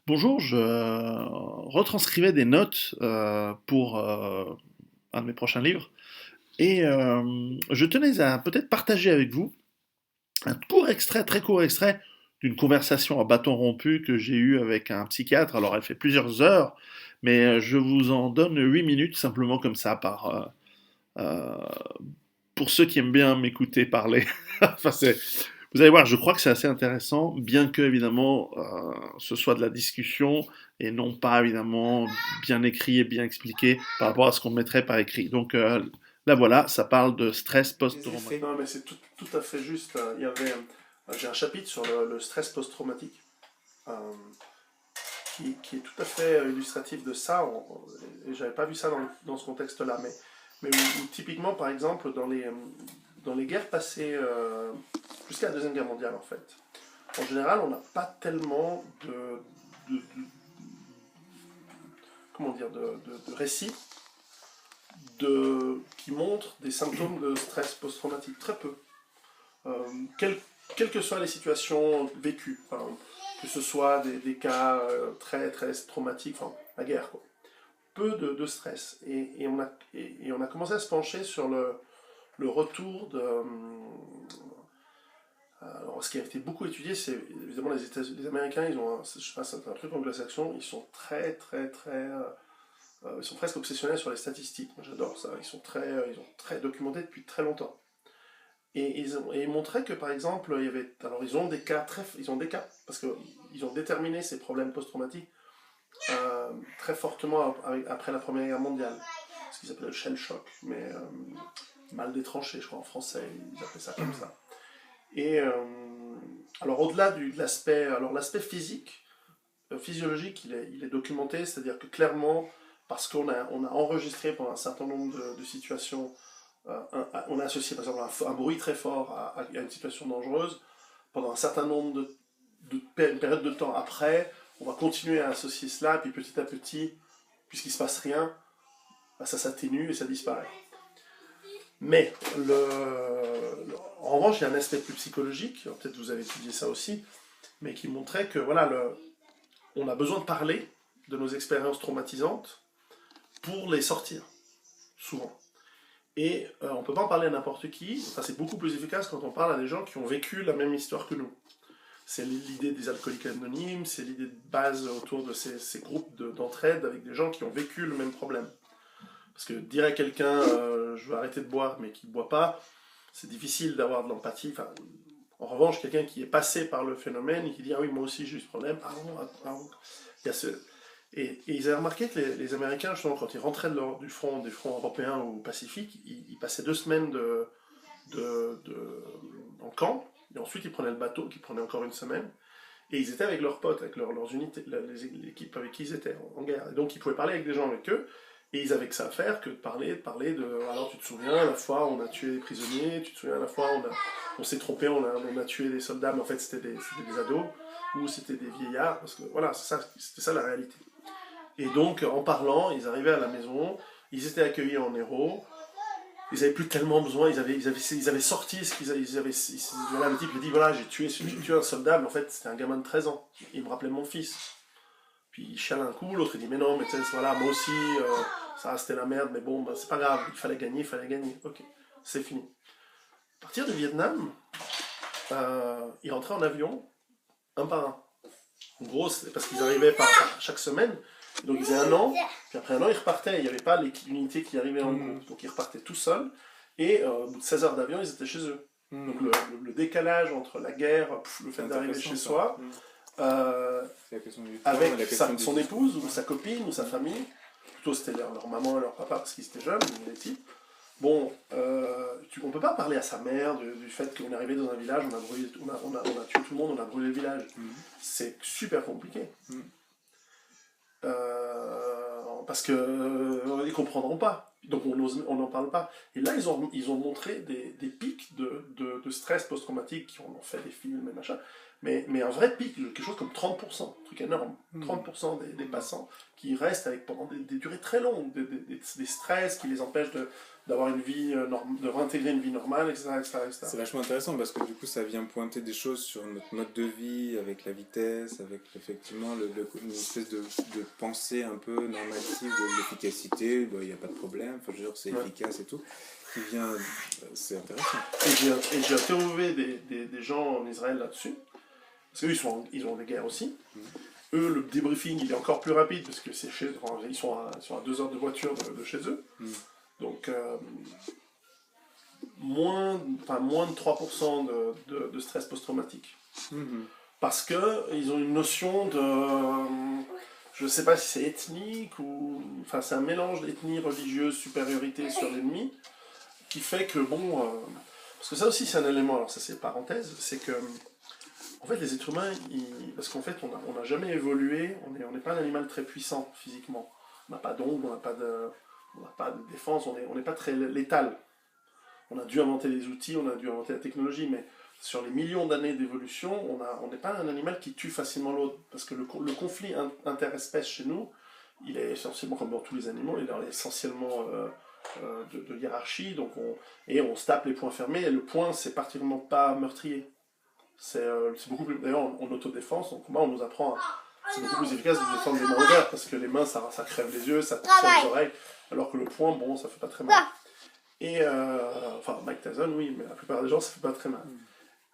Bonjour, je retranscrivais des notes pour un de mes prochains livres et je tenais à peut-être partager avec vous un court extrait, très court extrait d'une conversation à bâton rompu que j'ai eue avec un psychiatre. Alors elle fait plusieurs heures, mais je vous en donne 8 minutes simplement comme ça euh, pour ceux qui aiment bien m'écouter parler. Enfin, vous allez voir, je crois que c'est assez intéressant, bien que évidemment ce soit de la discussion et non pas évidemment bien écrit et bien expliqué par rapport à ce qu'on mettrait par écrit. Donc là voilà, ça parle de stress Les post-traumatique. effets. Non, mais c'est tout à fait juste. J'ai un chapitre sur le stress post-traumatique euh, qui est tout à fait illustratif de ça. Et j'avais pas vu ça dans ce contexte-là. Mais où typiquement, par exemple, dans les guerres passées, jusqu'à la Deuxième Guerre mondiale, en fait, en général, on n'a pas tellement de- comment dire, de récits qui montrent des symptômes de stress post-traumatique. Très peu. euh, quelles, quelles que soient les situations vécues, enfin, que ce soit des cas très très traumatiques, enfin la guerre, quoi. Peu de stress. Et on a commencé à se pencher sur le retour de... alors, ce qui a été beaucoup étudié, c'est évidemment les Américains, ils ont je sais pas, c'est un truc anglo-saxon, ils sont ils sont presque obsessionnels sur les statistiques. Moi, j'adore ça. Ils ont très documenté depuis très longtemps. Et ils montraient que par exemple, alors ils ont des cas ils ont des cas parce que ils ont déterminé ces problèmes post-traumatiques très fortement après la Première Guerre mondiale, ce qu'ils appellent le shell shock, mais mal détranché, je crois en français, ils appellent ça comme ça. Et alors au-delà de l'aspect, alors l'aspect physique, physiologique, il est documenté, c'est-à-dire que clairement, parce on a enregistré pendant un certain nombre de situations on a associé par exemple un bruit très fort à une situation dangereuse, pendant un certain nombre une période de temps après, on va continuer à associer cela, puis petit à petit, puisqu'il ne se passe rien, bah, ça s'atténue et ça disparaît. Mais en revanche, il y a un aspect plus psychologique, peut-être vous avez étudié ça aussi, mais qui montrait que voilà, on a besoin de parler de nos expériences traumatisantes pour les sortir, souvent. Et on ne peut pas en parler à n'importe qui. Enfin, c'est beaucoup plus efficace quand on parle à des gens qui ont vécu la même histoire que nous. C'est l'idée des alcooliques anonymes, c'est l'idée de base autour de ces groupes d'entraide avec des gens qui ont vécu le même problème. Parce que dire à quelqu'un je veux arrêter de boire mais qui ne boit pas, c'est difficile d'avoir de l'empathie. Enfin, en revanche, quelqu'un qui est passé par le phénomène et qui dit ah oui, moi aussi j'ai eu ce problème, ah bon, ah bon. Il y a ce, et ils avaient remarqué que les Américains, justement, quand ils rentraient des fronts européens ou pacifiques, ils passaient 2 semaines en camp, et ensuite ils prenaient le bateau, qui prenait encore une semaine, et ils étaient avec leurs potes, avec leurs unités, l'équipe avec qui ils étaient en guerre. Et donc ils pouvaient parler avec des gens avec eux, et ils avaient que ça à faire que de parler de. Alors tu te souviens, la fois on a tué des prisonniers, tu te souviens, la fois on s'est trompé, on a tué des soldats, mais en fait c'était des ados, ou c'était des vieillards, parce que voilà, c'était ça la réalité. Et donc, en parlant, ils arrivaient à la maison, ils étaient accueillis en héros, ils n'avaient plus tellement besoin, ils avaient sorti ce qu'ils avaient. Voilà, le type lui dit voilà, j'ai tué un soldat, mais en fait, c'était un gamin de 13 ans. Il me rappelait mon fils. Puis il chiale un coup, l'autre il dit mais non, mais tu sais, voilà, moi aussi, ça c'était la merde, mais bon, bah, c'est pas grave, il fallait gagner, il fallait gagner. Ok, c'est fini. À partir du Vietnam, ils rentraient en avion, un par un. En gros, c'est parce qu'ils arrivaient chaque semaine. Donc ils faisaient un an, puis après un an, ils repartaient. Il n'y avait pas l'unité qui arrivait en groupe. Donc ils repartaient tout seuls. Et au bout de 16 heures d'avion, ils étaient chez eux. Donc le décalage entre la guerre, le fait d'arriver chez soi, C'est la question du temps avec et la question son des... épouse ou sa copine ou sa famille, plutôt c'était leur maman et leur papa parce qu'ils étaient jeunes, les types. Bon, on ne peut pas parler à sa mère du fait qu'on est arrivé dans un village, on a, brûlé, on a tué tout le monde, on a brûlé le village. C'est super compliqué. Parce qu'ils ne comprendront pas. Donc on n'en parle pas. Et là, ils ont montré des pics de stress post-traumatique, qui en ont fait des films et machin, mais un vrai pic, quelque chose comme 30%, un truc énorme. 30% des passants qui restent avec, pendant des durées très longues, des stress qui les empêchent d'avoir une vie de réintégrer une vie normale, etc. C'est vachement intéressant parce que du coup ça vient pointer des choses sur notre mode de vie, avec la vitesse, avec effectivement une espèce de pensée un peu normative de l'efficacité, il n'y a pas de problème, enfin, je veux dire, c'est efficace et tout, qui vient, c'est intéressant. Et j'ai interviewé des gens en Israël là-dessus, parce qu'eux ils ont des guerres aussi. Eux, le débriefing il est encore plus rapide parce que ils sont à 2 heures de voiture de chez eux. Donc, moins de 3% de stress post-traumatique. Parce qu'ils ont une notion de... je ne sais pas si c'est ethnique ou... Enfin, c'est un mélange d'ethnie, religieuse, supériorité sur l'ennemi, qui fait que, parce que ça aussi, c'est un élément, alors ça c'est parenthèse, c'est que... En fait, les êtres humains, parce qu'en fait, on n'a jamais évolué, on n'est pas un animal très puissant physiquement. On n'a pas d'ongles, on n'a pas de défense, on n'est pas très létal. On a dû inventer les outils, on a dû inventer la technologie, mais sur les millions d'années d'évolution, on n'est pas un animal qui tue facilement l'autre. Parce que le conflit interespèce chez nous, il est essentiellement, comme dans tous les animaux, il est essentiellement de hiérarchie, donc on se tape les poings fermés, et le poing, c'est particulièrement pas meurtrier. C'est beaucoup plus... D'ailleurs, en autodéfense, en combat, on nous apprend... C'est beaucoup plus efficace de défendre les mains ouvertes, parce que les mains, ça crève les yeux, ça tire les oreilles, alors que le poing, ça fait pas très mal. Et, enfin, Mike Tyson, oui, mais la plupart des gens, ça fait pas très mal.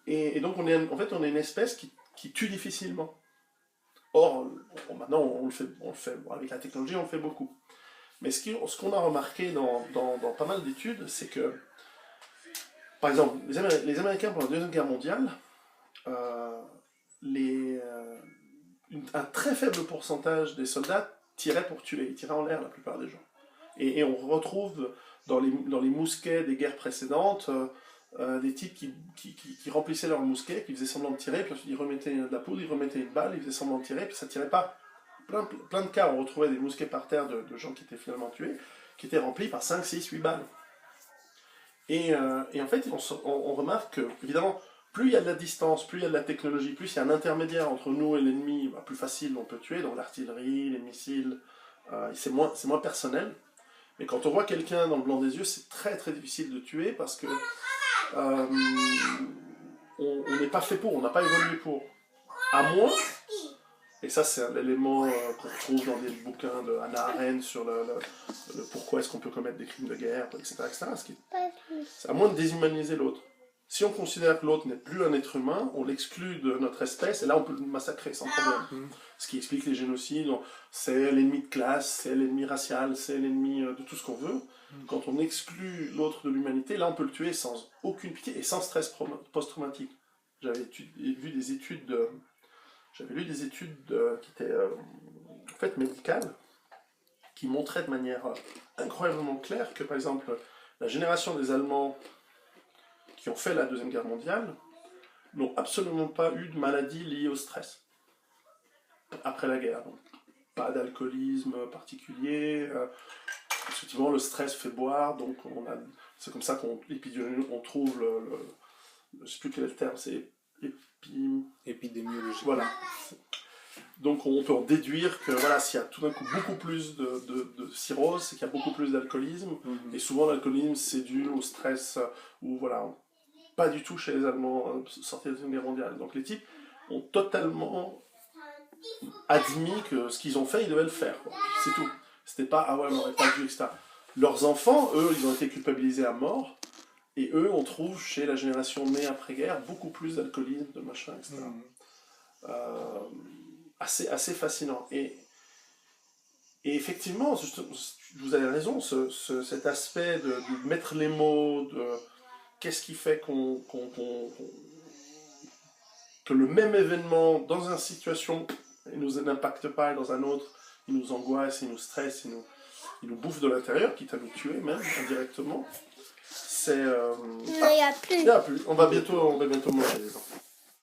Et donc, on est une espèce qui tue difficilement. Or, maintenant, on le fait avec la technologie, on le fait beaucoup. Mais ce qu'on a remarqué dans pas mal d'études, c'est que, par exemple, les Américains, pendant la Deuxième Guerre mondiale, un très faible pourcentage des soldats tiraient pour tuer, ils tiraient en l'air la plupart des gens. Et on retrouve dans les mousquets des guerres précédentes des types qui remplissaient leurs mousquets, qui faisaient semblant de tirer, puis ils remettaient de la poudre, ils remettaient une balle, ils faisaient semblant de tirer, puis ça tirait pas. Plein de cas, on retrouvait des mousquets par terre de gens qui étaient finalement tués, qui étaient remplis par 5, 6, 8 balles. Et en fait, on remarque que, évidemment, plus il y a de la distance, plus il y a de la technologie, plus il y a un intermédiaire entre nous et l'ennemi, plus facile on peut tuer, donc l'artillerie, les missiles, c'est moins personnel. Mais quand on voit quelqu'un dans le blanc des yeux, c'est très très difficile de tuer parce que on n'est pas fait pour, on n'a pas évolué pour. À moins, et ça c'est un élément qu'on trouve dans des bouquins de Hannah Arendt sur le pourquoi est-ce qu'on peut commettre des crimes de guerre, etc. C'est à moins de déshumaniser l'autre. Si on considère que l'autre n'est plus un être humain, on l'exclut de notre espèce, et là on peut le massacrer sans problème. Ce qui explique les génocides, c'est l'ennemi de classe, c'est l'ennemi racial, c'est l'ennemi de tout ce qu'on veut. Quand on exclut l'autre de l'humanité, là on peut le tuer sans aucune pitié et sans stress post-traumatique. J'avais lu des études qui étaient en fait médicales, qui montraient de manière incroyablement claire que par exemple la génération des Allemands qui ont fait la Deuxième Guerre mondiale n'ont absolument pas eu de maladie liée au stress après la guerre. Donc, pas d'alcoolisme particulier. Effectivement, le stress fait boire, donc c'est comme ça qu'on trouve je ne sais plus quel est le terme, c'est épidémiologique. Voilà. Donc on peut en déduire que voilà, s'il y a tout d'un coup beaucoup plus de cirrhose, c'est qu'il y a beaucoup plus d'alcoolisme. Et souvent l'alcoolisme c'est dû au stress, ou voilà, pas du tout chez les Allemands sortis de la Deuxième Guerre mondiale. Donc les types ont totalement admis que ce qu'ils ont fait, ils devaient le faire. C'est tout. C'était pas ah ouais, on n'aurait pas dû, etc. Leurs enfants, eux, ils ont été culpabilisés à mort. Et eux, on trouve chez la génération née après-guerre beaucoup plus d'alcoolisme, de machin, etc. Assez fascinant. Et effectivement, vous avez raison, cet aspect de mettre les mots, de qu'est-ce qui fait que le même événement, dans une situation, il ne nous impacte pas, et dans un autre, il nous angoisse, il nous stresse, il nous bouffe de l'intérieur, quitte à nous tuer même, indirectement. C'est... Il n'y a plus. On va bientôt manger, les enfants.